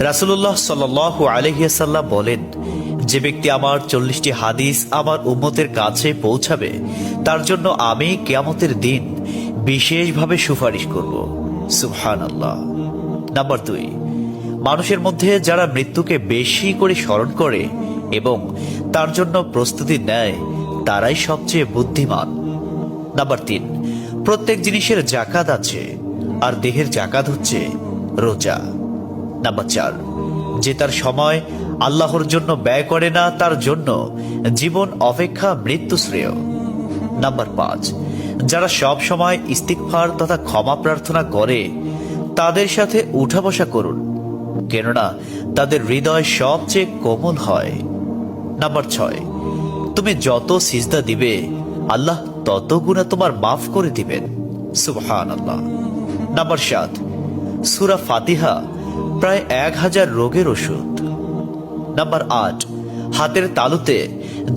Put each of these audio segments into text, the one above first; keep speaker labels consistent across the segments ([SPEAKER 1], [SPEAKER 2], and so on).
[SPEAKER 1] রাসূলুল্লাহ সাল্লাল্লাহু আলাইহি ওয়াসাল্লাম বলেন, যে ব্যক্তি আমার 40টি হাদিস আমার উম্মতের কাছে পৌঁছাবে তার জন্য আমি কিয়ামতের দিন বিশেষভাবে সুপারিশ করব। সুবহানাল্লাহ। নাম্বার 2, মানুষের মধ্যে যারা মৃত্যুকে বেশি করে স্মরণ করে এবং তার জন্য প্রস্তুতি নেয় তারাই সবচেয়ে বুদ্ধিমান। নাম্বার 3, প্রত্যেক জিনিসের জাকাত আছে, আর দেহের জাকাত হচ্ছে রোজা। নাম্বার 4, যে তার সময় আল্লাহর জন্য ব্যয় করে না তার জন্য জীবন অপেক্ষা মৃত্যু শ্রেয়। নাম্বার 5, যারা সব সময় ইস্তিগফার তথা ক্ষমা প্রার্থনা করে তাদের সাথে উঠা বসা করুন, কেননা তাদের হৃদয় সবচেয়ে কোমল হয়। নাম্বার 6, তুমি যত সিজদা দিবে আল্লাহ তত গুণা তোমার মাফ করে দিবেন। সুবহানাল্লাহ। নাম্বার 7, সূরা ফাতিহা প্রায় 1000 রোগের ওষুধ। নাম্বার 8, হাতের তালুতে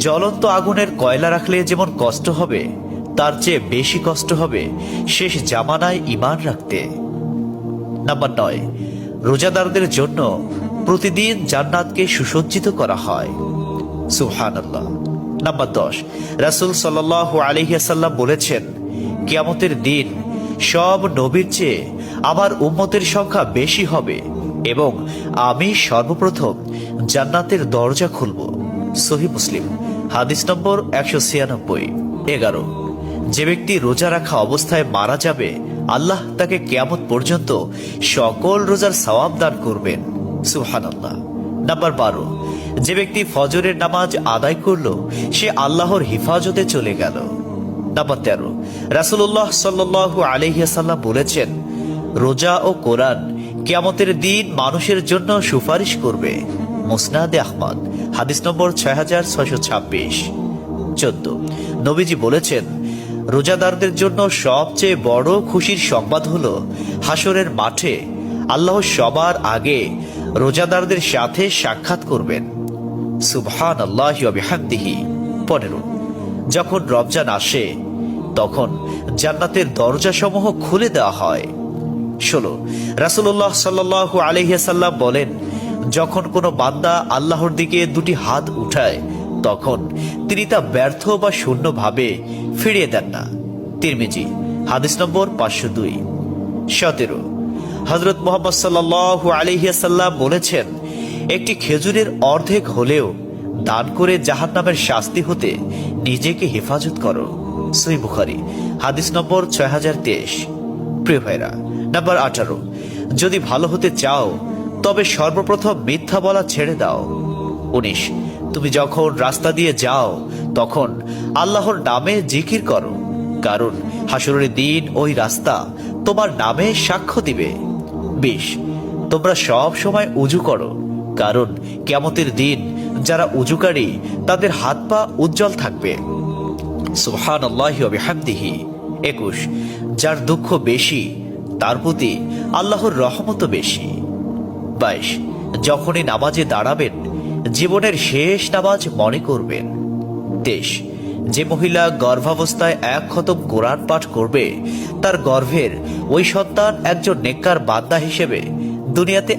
[SPEAKER 1] জ্বলন্ত আগুনের কয়লা রাখলে যেমন কষ্ট হবে তার চেয়ে বেশি কষ্ট হবে শেষ জামানায় ঈমান রাখতে। নাম্বার 9, রোজাদারদের জন্য প্রতিদিন জান্নাতকে সুসজ্জিত করা হয়। সুবহানাল্লাহ। নাম্বার 10, রাসূল সাল্লাল্লাহু আলাইহি ওয়াসাল্লাম বলেছেন, কিয়ামতের দিন সব নবীর চেয়ে আমার উম্মতের সংখ্যা বেশি হবে এবং আমি সর্বপ্রথম জান্নাতের দরজা খুলব। সহিহ মুসলিম, হাদিস নম্বর 196। 11, যে ব্যক্তি রোজা রাখা অবস্থায় মারা যাবে আল্লাহ তাকে কিয়ামত পর্যন্ত সকল রোজার সওয়াব দান করবেন। সুবহানাল্লাহ। নাম্বার 12, যে ব্যক্তি ফজরের নামাজ আদায় করল সে আল্লাহর হিফাজতে চলে গেল। নাম্বার 13, রাসূলুল্লাহ সাল্লাল্লাহু আলাইহি ওয়াসাল্লাম বলেছেন, রোজা ও কোরআন কিয়ামতের দিন মানুষের জন্য সুপারিশ করবে। মুসনাদে আহমদ, হাদিস নম্বর 6626। 14, নবীজি বলেছেন, রোজাদারদের জন্য সবচেয়ে বড় খুশির সংবাদ হলো হাসরের মাঠে আল্লাহ সবার আগে রোজাদারদের সাথে সাক্ষাৎ করবেন। সুবহানাল্লাহি ওয়া বিহামদিহি। 15, যখন রমজান আসে তখন জান্নাতের দরজাসমূহ খুলে দেওয়া হয়। 16, রাসূলুল্লাহ সাল্লাল্লাহু আলাইহি ওয়াসাল্লাম বলেন, যখন কোনো বান্দা আল্লাহর দিকে দুটি হাত উঠায় তখন তিনি তা ব্যর্থ বা শূন্য ভাবে ফিরিয়ে দেন না। তিরমিজি, হাদিস নম্বর 502। 17, হযরত মুহাম্মদ সাল্লাল্লাহু আলাইহি ওয়াসাল্লাম বলেছেন, একটি খেজুরের অর্ধেক হলেও দান করে জাহান্নামের শাস্তি হতে নিজেকে হেফাজত করো। সহিহ বুখারী, হাদিস নম্বর 6023। প্রিয় ভাইরা, নাম্বার 18, যদি ভালো হতে চাও তবে সর্বপ্রথম মিথ্যা বলা ছেড়ে দাও। 19, তুমি যখন রাস্তা দিয়ে যাও তখন আল্লাহর নামে জিকির করো, কারণ হাসরের দিন ওই রাস্তা তোমার নামে সাক্ষ্য দিবে। 20, তোমরা সব সময় উজু করো, কারণ কিয়ামতের দিন যারা উজুকারী তাদের হাত পা উজ্জ্বল থাকবে। সুবহানাল্লাহি ওয়া বিহামদিহি। 21, যার দুঃখ বেশি তার প্রতি আল্লাহর রহমতও বেশি। 22, যখনই নামাজে দাঁড়াবেন জীবনের শেষ নামাজ মনে করবেন। 23, যে মহিলা গর্ভাবস্থায় 1 খতম কোরআন পাঠ করবে তার গর্ভের ওই সন্তান একজন নেককার বান্দা হিসেবে দুনিয়াতে